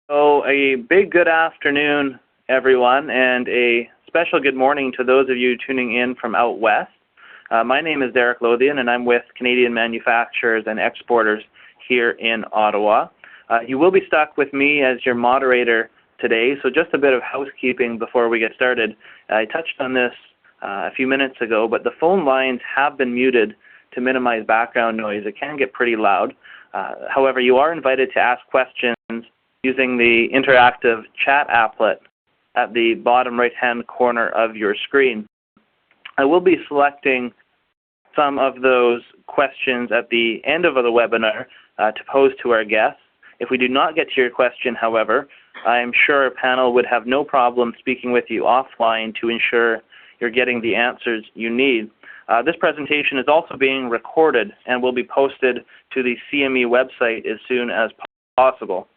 So a big good afternoon, everyone, and a special good morning to those of you tuning in from out west. My name is Derek Lothian, and I'm with Canadian Manufacturers and Exporters here in Ottawa. You will be stuck with me as your moderator today, so just a bit of housekeeping before we get started. I touched on this a few minutes ago, but the phone lines have been muted to minimize background noise. It can get pretty loud. However, you are invited to ask questions using the interactive chat applet at the bottom right-hand corner of your screen. I will be selecting some of those questions at the end of the webinar to pose to our guests. If we do not get to your question, however, I'm sure our panel would have no problem speaking with you offline to ensure you're getting the answers you need. This presentation is also being recorded and will be posted to the CME website as soon as possible.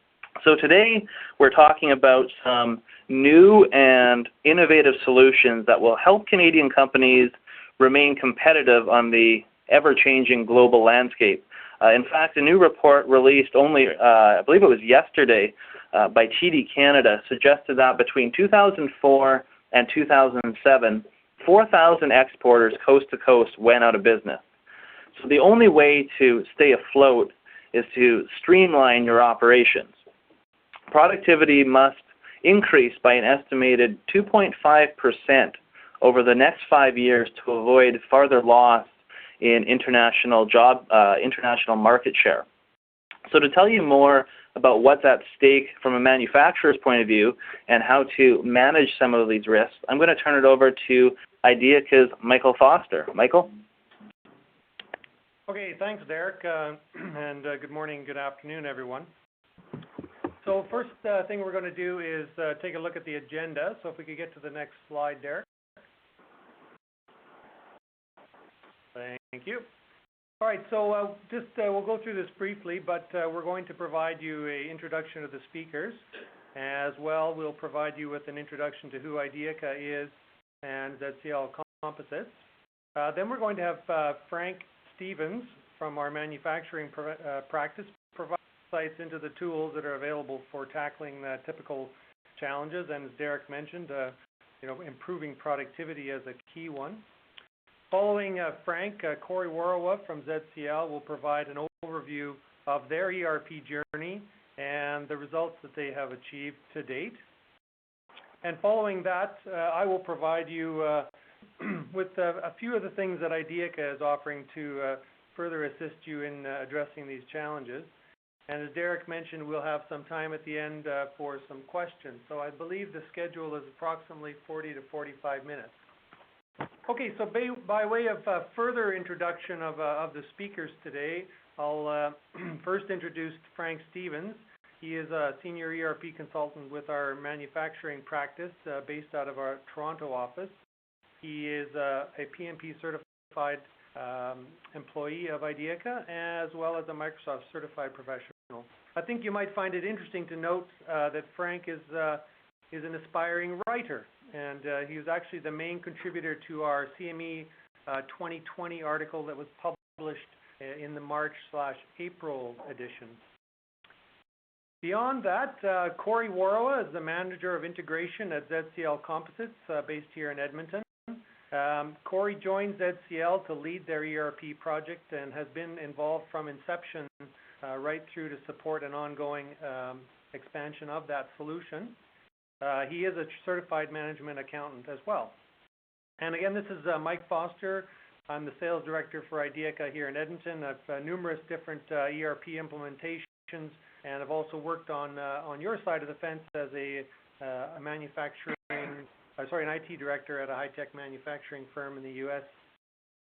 So today we're talking about some new and innovative solutions that will help Canadian companies remain competitive on the ever-changing global landscape. In fact, a new report released only, I believe it was yesterday, by TD Canada suggested that between 2004 and 2007, 4,000 exporters coast to coast went out of business. So the only way to stay afloat is to streamline your operations. Productivity must increase by an estimated 2.5% over the next 5 years to avoid further loss in international market share. So to tell you more about what's at stake from a manufacturer's point of view and how to manage some of these risks, I'm going to turn it over to Ideaca's Michael Foster. Michael? Okay, thanks, Derek, and good morning, good afternoon, everyone. So first thing we're going to do is take a look at the agenda. So if we could get to the next slide, Derek. Thank you. All right, so we'll go through this briefly, but we're going to provide you an introduction of the speakers. As well, we'll provide you with an introduction to who Ideaca is and ZCL Composites. Then we're going to have Frank Stevens from our manufacturing practice provide insights into the tools that are available for tackling typical challenges, and as Derek mentioned, improving productivity as a key one. Following Frank, Corey Warawa from ZCL will provide an overview of their ERP journey and the results that they have achieved to date. And following that, I will provide you with a few of the things that Ideaca is offering to further assist you in addressing these challenges. And as Derek mentioned, we'll have some time at the end for some questions. So I believe the schedule is approximately 40 to 45 minutes. Okay, so by way of further introduction of the speakers today, I'll first introduce Frank Stevens. He is a senior ERP consultant with our manufacturing practice based out of our Toronto office. He is a PMP certified employee of Ideaca, as well as a Microsoft certified professional. I think you might find it interesting to note that Frank is an aspiring writer, and he was actually the main contributor to our CME 2020 article that was published in the March/April edition. Beyond that, Corey Warawa is the manager of integration at ZCL Composites based here in Edmonton. Corey joined ZCL to lead their ERP project and has been involved from inception right through to support an ongoing expansion of that solution. He is a certified management accountant as well. And again, this is Mike Foster. I'm the sales director for Ideaca here in Edmonton. I've numerous different ERP implementations, and I've also worked on your side of the fence as an IT director at a high-tech manufacturing firm in the U.S.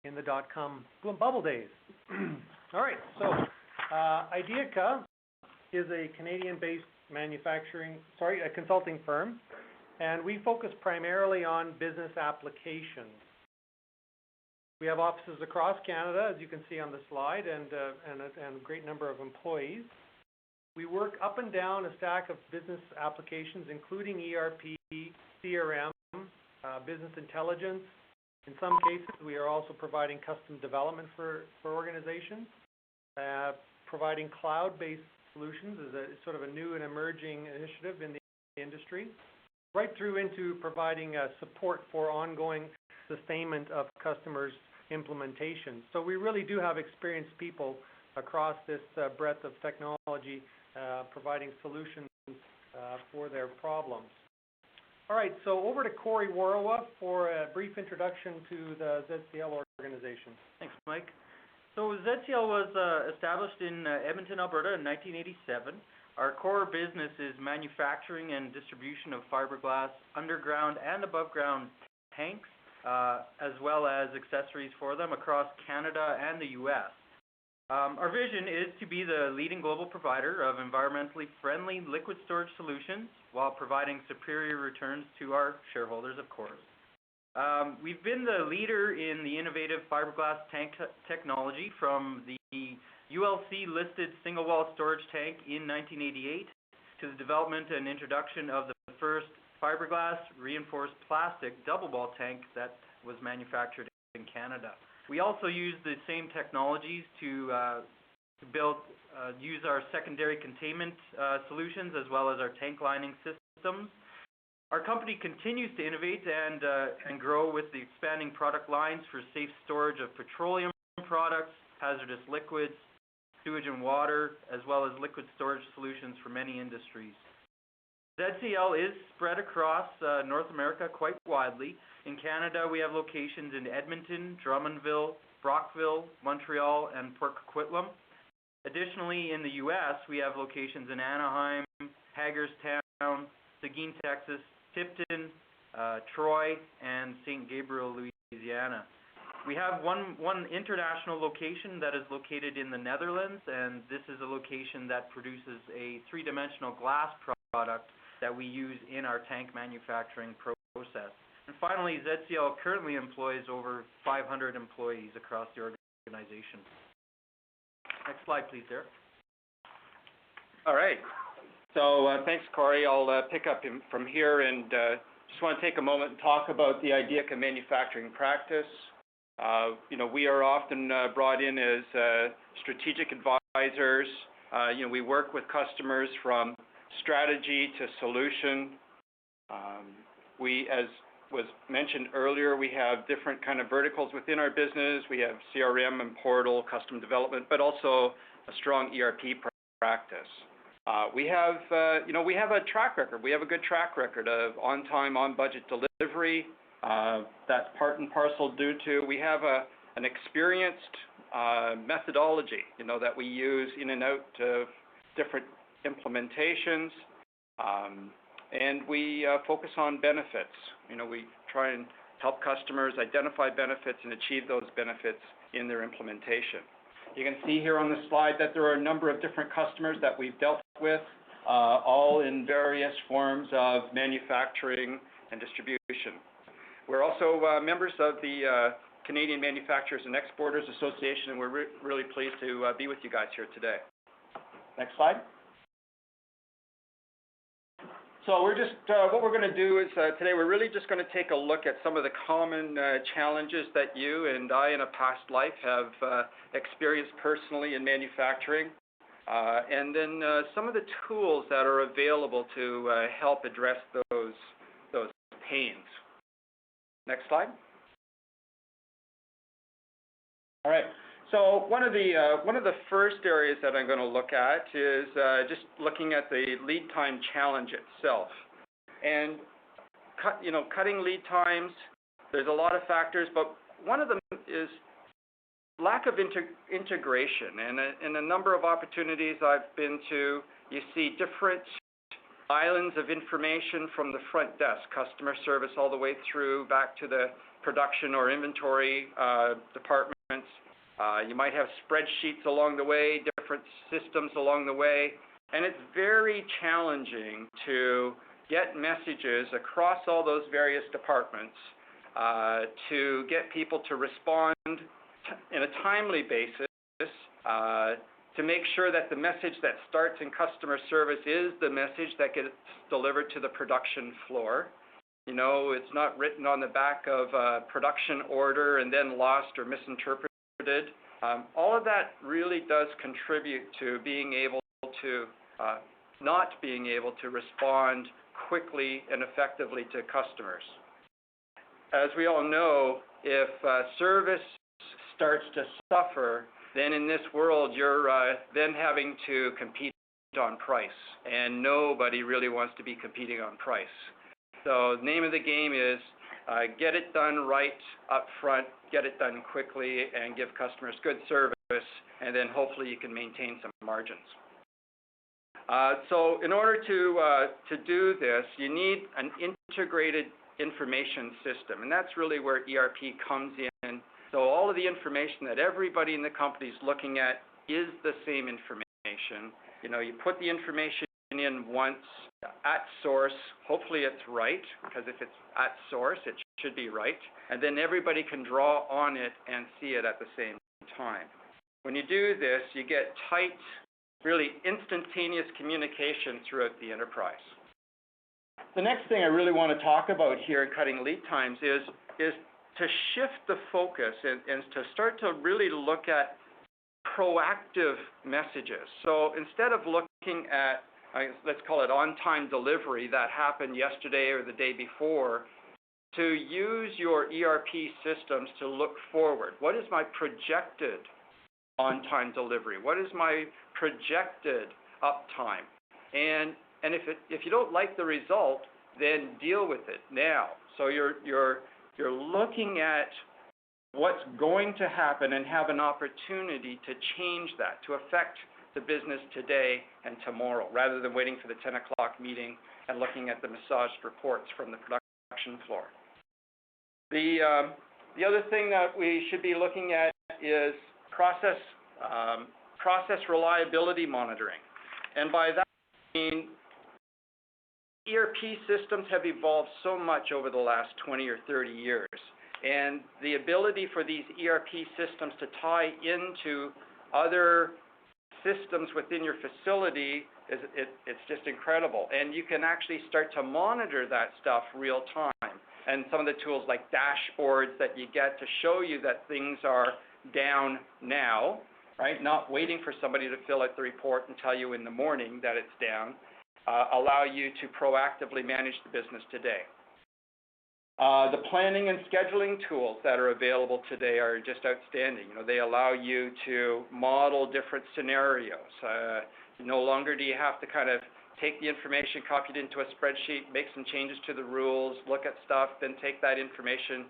in the dot-com bubble days. All right, so Ideaca is a Canadian-based a consulting firm, and we focus primarily on business applications. We have offices across Canada, as you can see on the slide, and a great number of employees. We work up and down a stack of business applications, including ERP, CRM, business intelligence. In some cases, we are also providing custom development for organizations, providing cloud-based solutions is sort of a new and emerging initiative in the industry, right through into providing support for ongoing sustainment of customers' implementation. So we really do have experienced people across this breadth of technology providing solutions for their problems. All right, so over to Corey Warawa for a brief introduction to the ZCL organization. Thanks, Mike. So ZCL was established in Edmonton, Alberta in 1987. Our core business is manufacturing and distribution of fiberglass underground and above ground tanks, as well as accessories for them across Canada and the U.S. Our vision is to be the leading global provider of environmentally friendly liquid storage solutions while providing superior returns to our shareholders, of course. We've been the leader in the innovative fiberglass tank technology from the ULC-listed single-wall storage tank in 1988 to the development and introduction of the first fiberglass reinforced plastic double-wall tank that was manufactured in Canada. We also use the same technologies to use our secondary containment solutions as well as our tank lining systems. Our company continues to innovate and grow with the expanding product lines for safe storage of petroleum products, hazardous liquids, sewage and water, as well as liquid storage solutions for many industries. ZCL is spread across North America quite widely. In Canada, we have locations in Edmonton, Drummondville, Brockville, Montreal, and Port Coquitlam. Additionally, in the U.S., we have locations in Anaheim, Hagerstown, Seguin, Texas, Tipton, Troy, and St. Gabriel, Louisiana. We have one international location that is located in the Netherlands, and this is a location that produces a three-dimensional glass product that we use in our tank manufacturing process. And finally, ZCL currently employs over 500 employees across the organization. Next slide, please, Derek. All right. So thanks, Corey. I'll pick up from here and just want to take a moment and talk about the Ideaca manufacturing practice. We are often brought in as strategic advisors. We work with customers from strategy to solution. As was mentioned earlier, we have different kind of verticals within our business. We have CRM and portal, custom development, but also a strong ERP practice. We have a track record. We have a good track record of on-time, on-budget delivery. That's part and parcel due to we have an experienced methodology, that we use in and out of different implementations, and we focus on benefits. We try and help customers identify benefits and achieve those benefits in their implementation. You can see here on the slide that there are a number of different customers that we've dealt with, all in various forms of manufacturing and distribution. We're also members of the Canadian Manufacturers and Exporters Association, and we're really pleased to be with you guys here today. Next slide. So we're just, what we're going to do is today we're really just going to take a look at some of the common challenges that you and I in a past life have experienced personally in manufacturing, and then some of the tools that are available to help address those pains. Next slide. All right. So one of the first areas that I'm going to look at is just looking at the lead time challenge itself. And cutting lead times, there's a lot of factors, but one of them is lack of integration. And in a number of opportunities I've been to, you see different islands of information from the front desk, customer service, all the way through back to the production or inventory departments. You might have spreadsheets along the way, different systems along the way, and it's very challenging to get messages across all those various departments to get people to respond in a timely basis, to make sure that the message that starts in customer service is the message that gets delivered to the production floor. It's not written on the back of a production order and then lost or misinterpreted. All of that really does contribute to being able to not being able to respond quickly and effectively to customers. As we all know, if service starts to suffer, then in this world you're then having to compete on price, and nobody really wants to be competing on price. So the name of the game is get it done right up front, get it done quickly, and give customers good service, and then hopefully you can maintain some margins. So in order to do this, you need an integrated information system, and that's really where ERP comes in. So all of the information that everybody in the company is looking at is the same information. You know, you put the information in once at source, hopefully it's right, because if it's at source, it should be right, and then everybody can draw on it and see it at the same time. When you do this, you get tight, really instantaneous communication throughout the enterprise. The next thing I really want to talk about here in cutting lead times is to shift the focus and to start to really look at proactive messages. So instead of looking at, let's call it on-time delivery that happened yesterday or the day before, to use your ERP systems to look forward. What is my projected on-time delivery? What is my projected uptime? And if you don't like the result, then deal with it now. So you're looking at what's going to happen and have an opportunity to change that, to affect the business today and tomorrow, rather than waiting for the 10 o'clock meeting and looking at the massaged reports from the production floor. The other thing that we should be looking at is process reliability monitoring. And by that I mean ERP systems have evolved so much over the last 20 or 30 years. And the ability for these ERP systems to tie into other systems within your facility it's just incredible. And you can actually start to monitor that stuff real time. And some of the tools like dashboards that you get to show you that things are down now, right? Not waiting for somebody to fill out the report and tell you in the morning that it's down, allow you to proactively manage the business today. The planning and scheduling tools that are available today are just outstanding. You know, they allow you to model different scenarios. No longer do you have to kind of take the information, copy it into a spreadsheet, make some changes to the rules, look at stuff, then take that information,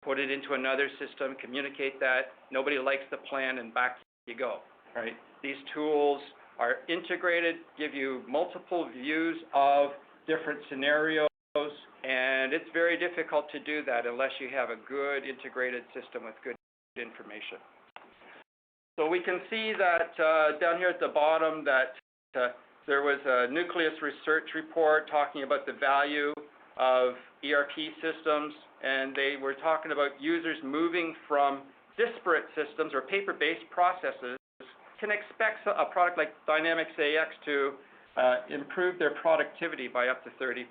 put it into another system, communicate that. Nobody likes the plan, and back you go, right? These tools are integrated, give you multiple views of different scenarios, and it's very difficult to do that unless you have a good integrated system with good information. So we can see that down here at the bottom that there was a Nucleus research report talking about the value of ERP systems, and they were talking about users moving from disparate systems or paper-based processes can expect a product like Dynamics AX to improve their productivity by up to 30%.